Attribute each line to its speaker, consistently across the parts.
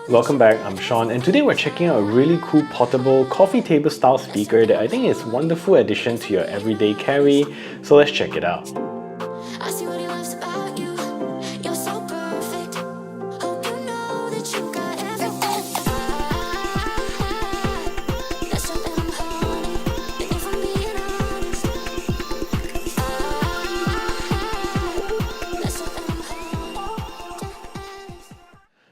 Speaker 1: Welcome back, I'm Sean, and today we're checking out a really cool portable coffee table style speaker that I think is a wonderful addition to your everyday carry, so let's check it out.
Speaker 2: I see what he loves about you. You're so perfect. Hope you know that you got everything. That's something I'm holding. And if I'm being honest, that's something I'm holding.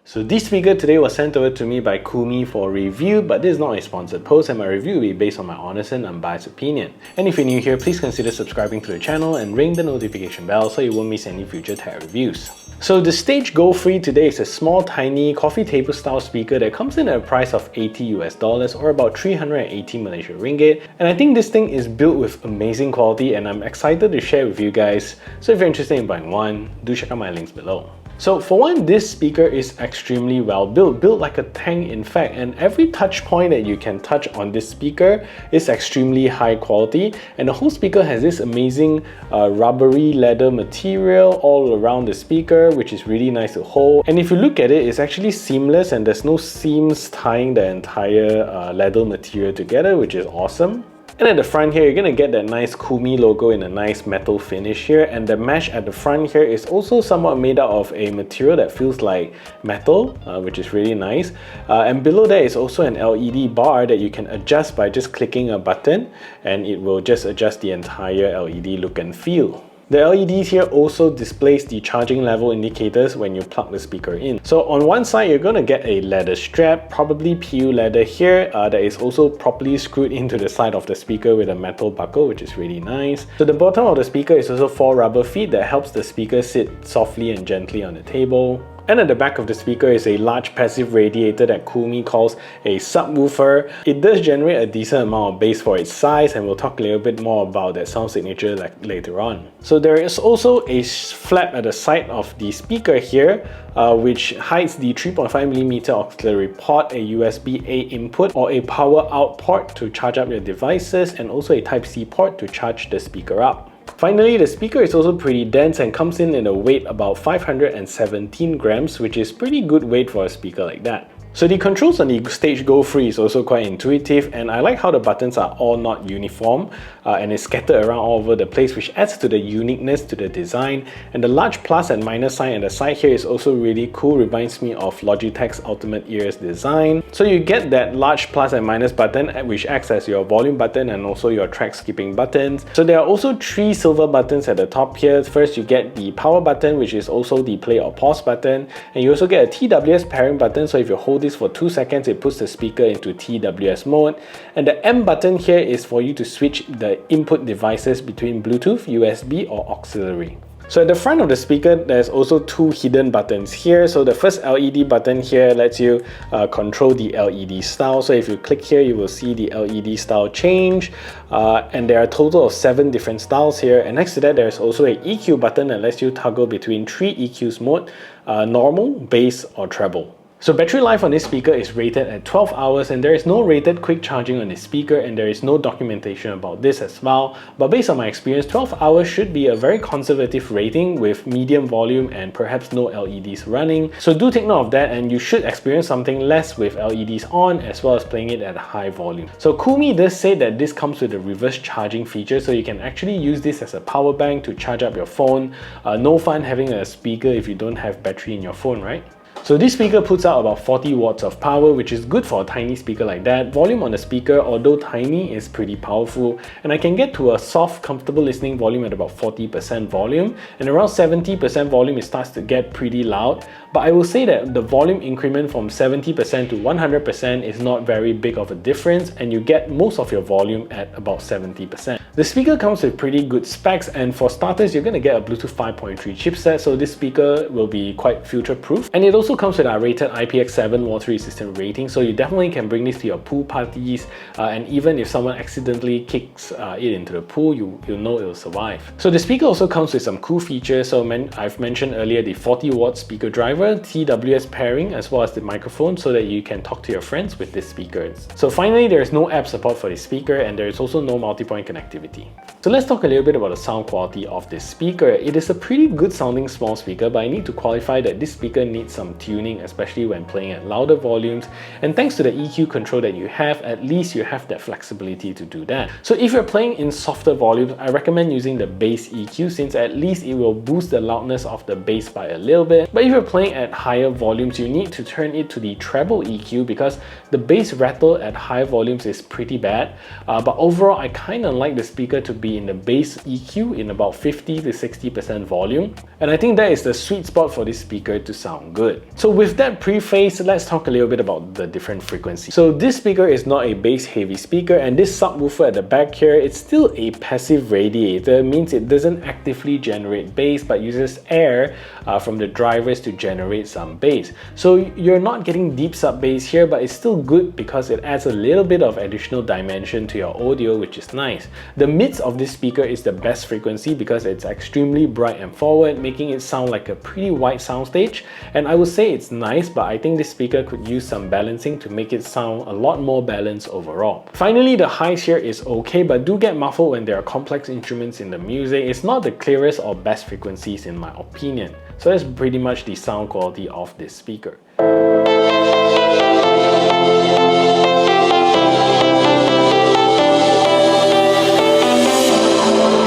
Speaker 1: So this speaker today was sent over to me by Coolme for review, but this is not a sponsored post and my review will be based on my honest and unbiased opinion. And if you're new here, please consider subscribing to the channel and ring the notification bell so you won't miss any future tech reviews. So the Stage GoFree today is a small tiny coffee table style speaker that comes in at a price of $80 or about 380 Malaysian ringgit. And I think this thing is built with amazing quality and I'm excited to share with you guys. So if you're interested in buying one, do check out my links below. So for one, this speaker is extremely well built like a tank in fact, and every touch point that you can touch on this speaker is extremely high quality, and the whole speaker has this amazing rubbery leather material all around the speaker, which is really nice to hold. And if you look at it, it's actually seamless and there's no seams tying the entire leather material together, which is awesome. And at the front here, you're going to get that nice Coolme logo in a nice metal finish here, and the mesh at the front here is also somewhat made out of a material that feels like metal, which is really nice. And below there is also an LED bar that you can adjust by just clicking a button, and it will just adjust the entire LED look and feel. The LEDs here also displays the charging level indicators when you plug the speaker in. So on one side, you're going to get a leather strap, probably PU leather here, that is also properly screwed into the side of the speaker with a metal buckle, which is really nice. So the bottom of the speaker is also 4 rubber feet that helps the speaker sit softly and gently on the table. And at the back of the speaker is a large passive radiator that Coolme calls a subwoofer. It does generate a decent amount of bass for its size, and we'll talk a little bit more about that sound signature later on. So there is also a flap at the side of the speaker here, which hides the 3.5mm auxiliary port, a USB-A input or a power out port to charge up your devices, and also a Type-C port to charge the speaker up. Finally, the speaker is also pretty dense and comes in a weight about 517 grams, which is pretty good weight for a speaker like that. So the controls on the Stage GoFree is also quite intuitive, and I like how the buttons are all not uniform and it's scattered around all over the place, which adds to the uniqueness to the design. And the large plus and minus sign at the side here is also really cool, reminds me of Logitech's Ultimate Ears design. So you get that large plus and minus button, which acts as your volume button and also your track skipping buttons. So there are also 3 silver buttons at the top here. First, you get the power button, which is also the play or pause button, and you also get a TWS pairing button. So if you hold this for 2 seconds, it puts the speaker into TWS mode. And the M button here is for you to switch the input devices between Bluetooth, USB or auxiliary. So at the front of the speaker, there's also 2 hidden buttons here. So the first LED button here lets you control the LED style. So if you click here, you will see the LED style change. And there are a total of 7 different styles here. And next to that, there's also a EQ button that lets you toggle between 3 EQs mode, normal, bass or treble. So battery life on this speaker is rated at 12 hours, and there is no rated quick charging on this speaker, and there is no documentation about this as well. But based on my experience, 12 hours should be a very conservative rating with medium volume and perhaps no LEDs running. So do take note of that, and you should experience something less with LEDs on as well as playing it at a high volume. So Coolme does say that this comes with a reverse charging feature, so you can actually use this as a power bank to charge up your phone. No fun having a speaker if you don't have battery in your phone, right? So this speaker puts out about 40 watts of power, which is good for a tiny speaker like that. Volume on the speaker, although tiny, is pretty powerful, and I can get to a soft, comfortable listening volume at about 40% volume, and around 70% volume it starts to get pretty loud. But I will say that the volume increment from 70% to 100% is not very big of a difference, and you get most of your volume at about 70%. The speaker comes with pretty good specs, and for starters, you're going to get a Bluetooth 5.3 chipset, so this speaker will be quite future-proof. And it also comes with our rated IPX7 water-resistant rating, so you definitely can bring this to your pool parties, and even if someone accidentally kicks it into the pool, you'll know it will survive. So the speaker also comes with some cool features. So I've mentioned earlier the 40-watt speaker driver, TWS pairing, as well as the microphone, so that you can talk to your friends with this speaker. So finally, there is no app support for this speaker, and there is also no multi-point connectivity. sensitivity. So let's talk a little bit about the sound quality of this speaker. It is a pretty good sounding small speaker, but I need to qualify that this speaker needs some tuning, especially when playing at louder volumes. And thanks to the EQ control that you have, at least you have that flexibility to do that. So if you're playing in softer volumes, I recommend using the bass EQ, since at least it will boost the loudness of the bass by a little bit. But if you're playing at higher volumes, you need to turn it to the treble EQ, because the bass rattle at high volumes is pretty bad. But overall, I kind of like the speaker to be in the bass EQ in about 50 to 60% volume. And I think that is the sweet spot for this speaker to sound good. So with that preface, let's talk a little bit about the different frequencies. So this speaker is not a bass heavy speaker, and this subwoofer at the back here, it's still a passive radiator. It means it doesn't actively generate bass, but uses air from the drivers to generate some bass. So you're not getting deep sub bass here, but it's still good because it adds a little bit of additional dimension to your audio, which is nice. The mids of this speaker is the best frequency because it's extremely bright and forward, making it sound like a pretty wide soundstage. And I would say it's nice, but I think this speaker could use some balancing to make it sound a lot more balanced overall. Finally, the highs here is okay, but do get muffled when there are complex instruments in the music. It's not the clearest or best frequencies in my opinion. So that's pretty much the sound quality of this speaker.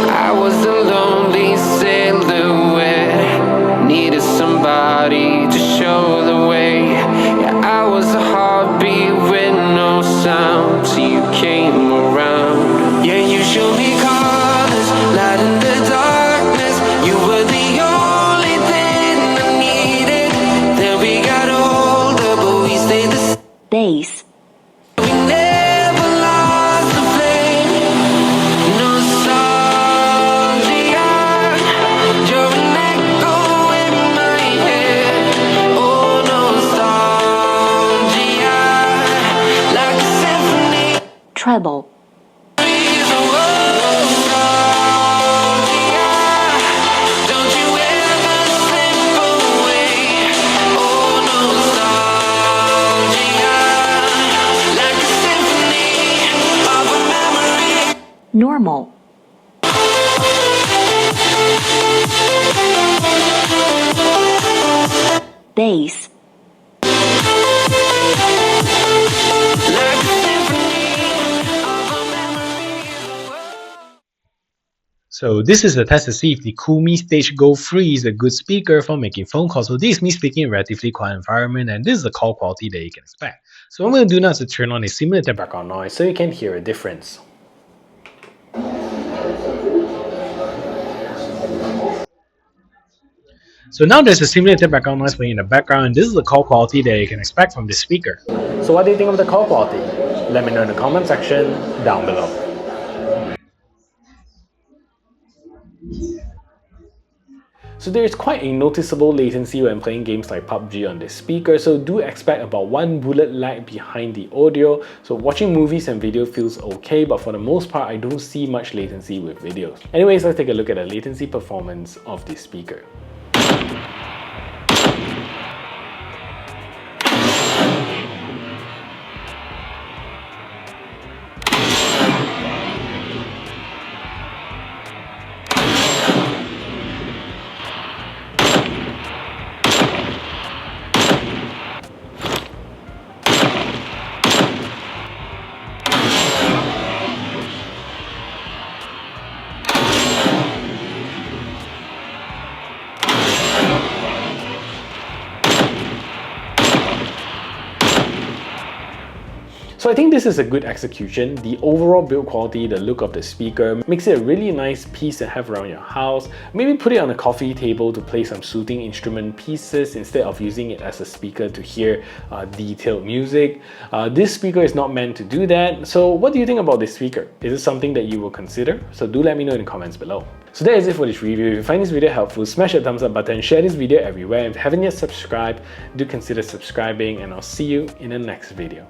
Speaker 3: I was a lonely silhouette, needed somebody to show the way. Yeah, I was a heartbeat with no sound till you came around. Yeah, you showed me colors, light in the darkness. You were the only thing I needed. Then we got older, but we stayed the same.
Speaker 4: Bass.
Speaker 3: We never lost the flame. Nostalgia, you're an echo in my head. Oh, nostalgia, like a symphony.
Speaker 4: Treble.
Speaker 3: Don't you ever slip away. Oh, nostalgia, like a symphony of a memory.
Speaker 4: Normal. Bass.
Speaker 3: Like a symphony of a memory.
Speaker 1: So this is a test to see if the Coolme Stage GoFree is a good speaker for making phone calls. So this is me speaking in a relatively quiet environment, and this is the call quality that you can expect. So what I'm going to do now is to turn on a simulated background noise so you can hear a difference. So now there's a simulated background noise playing in the background, and this is the call quality that you can expect from this speaker. So what do you think of the call quality? Let me know in the comment section down below. So there is quite a noticeable latency when playing games like PUBG on this speaker, so do expect about 1 bullet lag behind the audio. So watching movies and video feels okay, but for the most part I don't see much latency with videos. Anyways, let's take a look at the latency performance of this speaker. So I think this is a good execution. The overall build quality, the look of the speaker makes it a really nice piece to have around your house. Maybe put it on a coffee table to play some soothing instrument pieces instead of using it as a speaker to hear detailed music. This speaker is not meant to do that. So what do you think about this speaker? Is it something that you will consider? So do let me know in the comments below. So that is it for this review. If you find this video helpful, smash that thumbs up button, share this video everywhere. If you haven't yet subscribed, do consider subscribing, and I'll see you in the next video.